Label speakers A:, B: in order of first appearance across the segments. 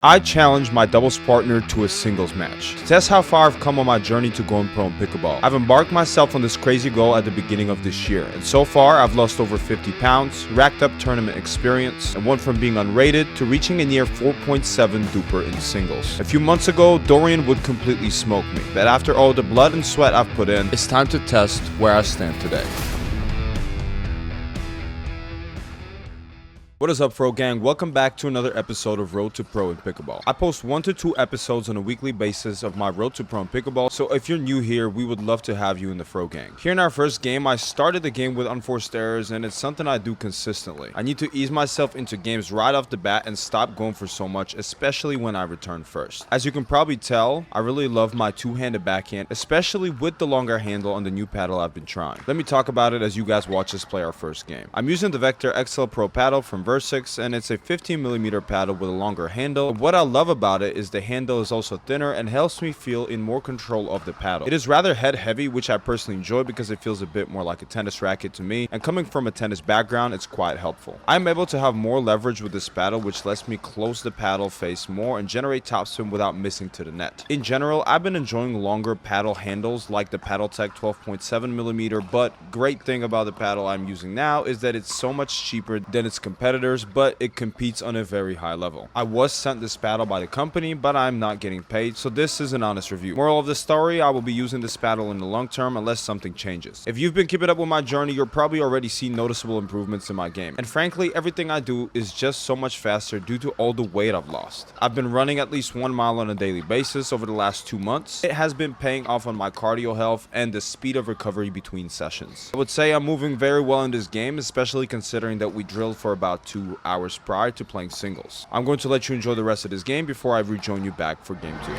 A: I challenged my doubles partner to a singles match. To test how far I've come on my journey to going pro in pickleball, I've embarked myself on this crazy goal at the beginning of this year, and so far I've lost over 50 pounds, racked up tournament experience, and went from being unrated to reaching a near 4.7 DUPR in singles. A few months ago, Dorian would completely smoke me, but after all the blood and sweat I've put in, it's time to test where I stand today. What is up, Fro Gang? Welcome back to another episode of Road to Pro in Pickleball. I post 1 to 2 episodes on a weekly basis of my Road to Pro in Pickleball, so if you're new here, we would love to have you in the Fro Gang. Here in our first game, I started the game with unforced errors, and it's something I do consistently. I need to ease myself into games right off the bat and stop going for so much, especially when I return first. As you can probably tell, I really love my two-handed backhand, especially with the longer handle on the new paddle I've been trying. Let me talk about it as you guys watch us play our first game. I'm using the Vector XL Pro paddle from Versix, and it's a 15mm paddle with a longer handle. What I love about it is the handle is also thinner and helps me feel in more control of the paddle. It is rather head heavy, which I personally enjoy because it feels a bit more like a tennis racket to me, and coming from a tennis background, it's quite helpful. I'm able to have more leverage with this paddle, which lets me close the paddle face more and generate topspin without missing to the net. In general, I've been enjoying longer paddle handles like the PaddleTech 12.7mm, but great thing about the paddle I'm using now is that it's so much cheaper than its competitors, but it competes on a very high level. I was sent this paddle by the company, but I'm not getting paid, so this is an honest review. Moral of the story, I will be using this paddle in the long term unless something changes. If you've been keeping up with my journey, you'll probably already see noticeable improvements in my game. And frankly, everything I do is just so much faster due to all the weight I've lost. I've been running at least 1 mile on a daily basis over the last 2 months. It has been paying off on my cardio health and the speed of recovery between sessions. I would say I'm moving very well in this game, especially considering that we drilled for about 2 hours prior to playing singles. I'm going to let you enjoy the rest of this game before I rejoin you back for game 2.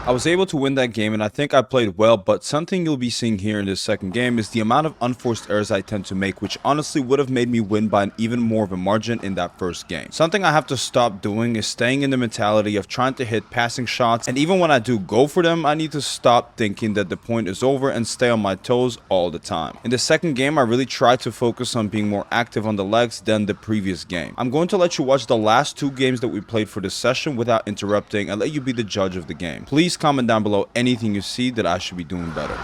A: I was able to win that game, and I think I played well, but something you'll be seeing here in this second game is the amount of unforced errors I tend to make, which honestly would have made me win by an even more of a margin in that first game. Something I have to stop doing is staying in the mentality of trying to hit passing shots, and even when I do go for them, I need to stop thinking that the point is over and stay on my toes all the time. In the second game, I really tried to focus on being more active on the legs than the previous game. I'm going to let you watch the last 2 games that we played for this session without interrupting and let you be the judge of the game. Please comment down below anything you see that I should be doing better.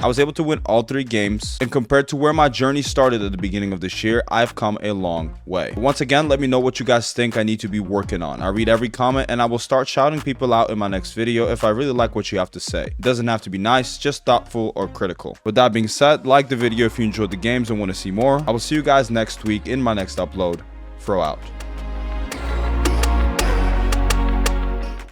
A: I was able to win all 3 games, and compared to where my journey started at the beginning of this year, I've come a long way. But once again, let me know what you guys think I need to be working on. I read every comment, and I will start shouting people out in my next video if I really like what you have to say. It doesn't have to be nice, just thoughtful or critical. With that being said, like the video if you enjoyed the games and want to see more. I will see you guys next week in my next upload. Fro out.